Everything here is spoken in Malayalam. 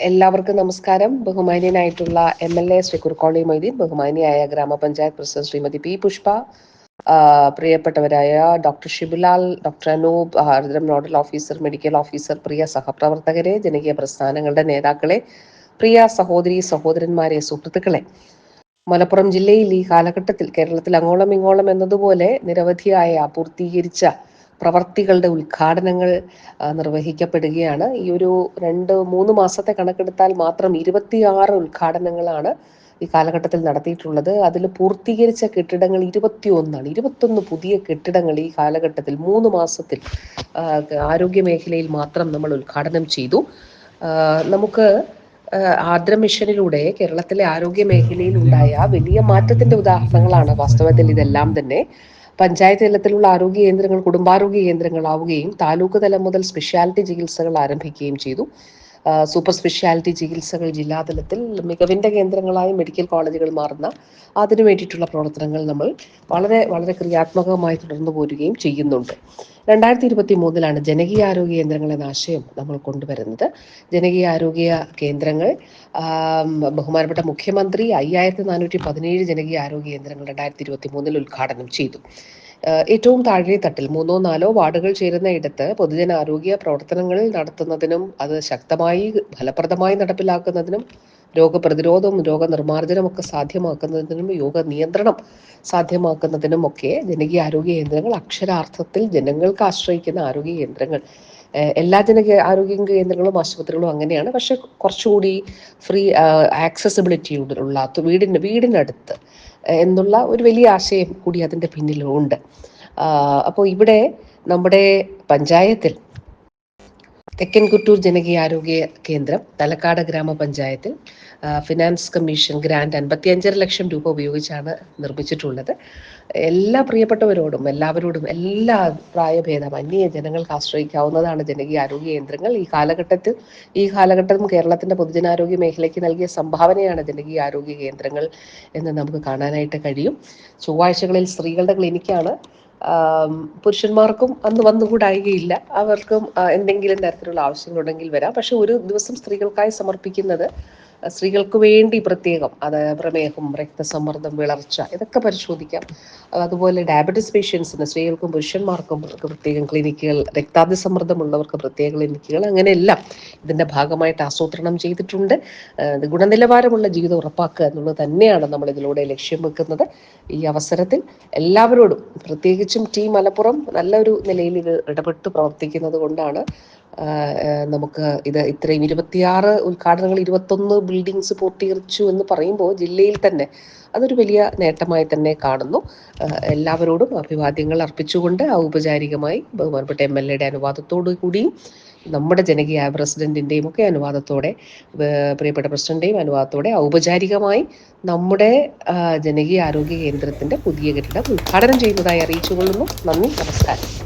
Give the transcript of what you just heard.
എല്ലാവർക്കും നമസ്കാരം. ബഹുമാന്യനായിട്ടുള്ള MLA ശ്രീ കുറുക്കോളി മൊയ്തീൻ, ബഹുമാനിയായ ഗ്രാമപഞ്ചായത്ത് പ്രസിഡന്റ് ശ്രീമതി പി പുഷ്പ, പ്രിയപ്പെട്ടവരായ doctor Shibulal, doctor Anoop, Ardram nodal officer, medical officer, പ്രിയ സഹപ്രവർത്തകരെ, ജനകീയ പ്രസ്ഥാനങ്ങളുടെ നേതാക്കളെ, പ്രിയ സഹോദരി സഹോദരന്മാരെ, സുഹൃത്തുക്കളെ, മലപ്പുറം ജില്ലയിൽ ഈ കാലഘട്ടത്തിൽ കേരളത്തിൽ അങ്ങോളം ഇങ്ങോളം എന്നതുപോലെ നിരവധിയായ പൂർത്തീകരിച്ച പ്രവർത്തികളുടെ ഉദ്ഘാടനങ്ങൾ നിർവഹിക്കപ്പെടുകയാണ്. ഈ ഒരു 2-3 മാസത്തെ കണക്കെടുത്താൽ മാത്രം 26 ഉദ്ഘാടനങ്ങളാണ് ഈ കാലഘട്ടത്തിൽ നടത്തിയിട്ടുള്ളത്. അതിൽ പൂർത്തീകരിച്ച കെട്ടിടങ്ങൾ 21 പുതിയ കെട്ടിടങ്ങൾ ഈ കാലഘട്ടത്തിൽ 3 മാസത്തിൽ ആരോഗ്യ മേഖലയിൽ മാത്രം നമ്മൾ ഉദ്ഘാടനം ചെയ്തു. നമുക്ക് ആർദ്ര മിഷനിലൂടെ കേരളത്തിലെ ആരോഗ്യ മേഖലയിൽ ഉണ്ടായ വലിയ മാറ്റത്തിന്റെ ഉദാഹരണങ്ങളാണ് വാസ്തവത്തിൽ ഇതെല്ലാം തന്നെ. പഞ്ചായത്ത് തലത്തിലുള്ള ആരോഗ്യ കേന്ദ്രങ്ങൾ കുടുംബാരോഗ്യ കേന്ദ്രങ്ങളാവുകയും താലൂക്ക് തലം മുതൽ സ്പെഷ്യാലിറ്റി ചികിത്സകൾ ആരംഭിക്കുകയും ചെയ്തു. സൂപ്പർ സ്പെഷ്യാലിറ്റി ചികിത്സകൾ ജില്ലാതലത്തിൽ മികവിന്റെ കേന്ദ്രങ്ങളായി മെഡിക്കൽ കോളേജുകൾ മാറുന്ന അതിനു വേണ്ടിയിട്ടുള്ള പ്രവർത്തനങ്ങൾ നമ്മൾ വളരെ വളരെ ക്രിയാത്മകമായി തുടർന്നു പോരുകയും ചെയ്യുന്നുണ്ട്. 2023 ജനകീയ ആരോഗ്യ കേന്ദ്രങ്ങൾ എന്ന ആശയം നമ്മൾ കൊണ്ടുവരുന്നത്. ജനകീയ ആരോഗ്യ കേന്ദ്രങ്ങൾ ബഹുമാനപ്പെട്ട മുഖ്യമന്ത്രി 5417 ജനകീയ ആരോഗ്യ കേന്ദ്രങ്ങൾ 2023 ഉദ്ഘാടനം ചെയ്തു. ഏറ്റവും താഴെ തട്ടിൽ 3-4 വാർഡുകൾ ചേരുന്ന ഇടത്ത് പൊതുജനാരോഗ്യ പ്രവർത്തനങ്ങൾ നടത്തുന്നതിനും അത് ശക്തമായി ഫലപ്രദമായി നടപ്പിലാക്കുന്നതിനും രോഗപ്രതിരോധവും രോഗനിർമ്മാർജ്ജനം ഒക്കെ സാധ്യമാക്കുന്നതിനും യോഗ നിയന്ത്രണം സാധ്യമാക്കുന്നതിനും ഒക്കെ ജനകീയ ആരോഗ്യ കേന്ദ്രങ്ങൾ അക്ഷരാർത്ഥത്തിൽ ജനങ്ങൾക്ക് ആശ്രയിക്കുന്ന ആരോഗ്യ കേന്ദ്രങ്ങൾ, എല്ലാ ജനകീയ ആരോഗ്യ കേന്ദ്രങ്ങളും ആശുപത്രികളും അങ്ങനെയാണ്. പക്ഷെ കുറച്ചുകൂടി ഫ്രീ ആക്സസിബിലിറ്റിയുള്ള വീടിനടുത്ത് എന്നുള്ള ഒരു വലിയ ആശയം കൂടി അതിൻ്റെ പിന്നിലുണ്ട്. അപ്പോൾ ഇവിടെ നമ്മുടെ പഞ്ചായത്തിൽ തെക്കൻ കുട്ടൂർ ജനകീയ ആരോഗ്യ കേന്ദ്രം തലക്കാട് ഗ്രാമപഞ്ചായത്തിൽ ഫിനാൻസ് കമ്മീഷൻ ഗ്രാന്റ് 55.5 ലക്ഷം രൂപ ഉപയോഗിച്ചാണ് നിർമ്മിച്ചിട്ടുള്ളത്. എല്ലാ പ്രിയപ്പെട്ടവരോടും എല്ലാവരോടും എല്ലാ പ്രായഭേദമന്യേ ജനങ്ങൾക്ക് ആശ്രയിക്കാവുന്നതാണ് ജനകീയ ആരോഗ്യ കേന്ദ്രങ്ങൾ. ഈ കാലഘട്ടം കേരളത്തിന്റെ പൊതുജനാരോഗ്യ മേഖലയ്ക്ക് നൽകിയ സംഭാവനയാണ് ജനകീയ ആരോഗ്യ കേന്ദ്രങ്ങൾ എന്ന് നമുക്ക് കാണാനായിട്ട് കഴിയും. ചൊവ്വാഴ്ചകളിൽ സ്ത്രീകളുടെ ക്ലിനിക്കാണ്. പുരുഷന്മാർക്കും അന്ന് വന്നുകൂടായികയില്ല. അവർക്കും എന്തെങ്കിലും തരത്തിലുള്ള ആവശ്യങ്ങളുണ്ടെങ്കിൽ വരാം. പക്ഷെ ഒരു ദിവസം സ്ത്രീകൾക്കായി സമർപ്പിക്കുന്നത് സ്ത്രീകൾക്ക് വേണ്ടി പ്രത്യേകം, അത് പ്രമേഹം, രക്തസമ്മർദ്ദം, വിളർച്ച ഇതൊക്കെ പരിശോധിക്കാം. അതുപോലെ ഡയബറ്റിസ് പേഷ്യൻസിന് സ്ത്രീകൾക്കും പുരുഷന്മാർക്കും പ്രത്യേകം ക്ലിനിക്കുകൾ, രക്താതിസമ്മർദ്ദമുള്ളവർക്ക് പ്രത്യേക ക്ലിനിക്കുകൾ, അങ്ങനെയെല്ലാം ഇതിൻ്റെ ഭാഗമായിട്ട് ആസൂത്രണം ചെയ്തിട്ടുണ്ട്. ഗുണനിലവാരമുള്ള ജീവിതം ഉറപ്പാക്കുക എന്നുള്ളത് തന്നെയാണ് നമ്മൾ ഇതിലൂടെ ലക്ഷ്യം വെക്കുന്നത്. ഈ അവസരത്തിൽ എല്ലാവരോടും, പ്രത്യേകിച്ചും ടീം മലപ്പുറം നല്ലൊരു നിലയിൽ ഇത് ഇടപെട്ട് പ്രവർത്തിക്കുന്നത് കൊണ്ടാണ് നമുക്ക് ഇത് ഇത്രയും 26 ഉദ്ഘാടനങ്ങൾ, 21 ബിൽഡിങ്സ് പൂർത്തീകരിച്ചു എന്ന് പറയുമ്പോൾ ജില്ലയിൽ തന്നെ അതൊരു വലിയ നേട്ടമായി തന്നെ കാണുന്നു. എല്ലാവരോടും അഭിവാദ്യങ്ങൾ അർപ്പിച്ചുകൊണ്ട് ഔപചാരികമായി ബഹുമാനപ്പെട്ട MLA അനുവാദത്തോടു കൂടിയും നമ്മുടെ ജനകീയ പ്രസിഡന്റിൻ്റെയും ഒക്കെ അനുവാദത്തോടെ, പ്രിയപ്പെട്ട പ്രസിഡന്റിൻ്റെയും അനുവാദത്തോടെ ഔപചാരികമായി നമ്മുടെ ജനകീയ ആരോഗ്യ കേന്ദ്രത്തിന്റെ പുതിയ കെട്ടിടം ഉദ്ഘാടനം ചെയ്യുന്നതായി അറിയിച്ചുകൊള്ളുന്നു. നന്ദി, നമസ്കാരം.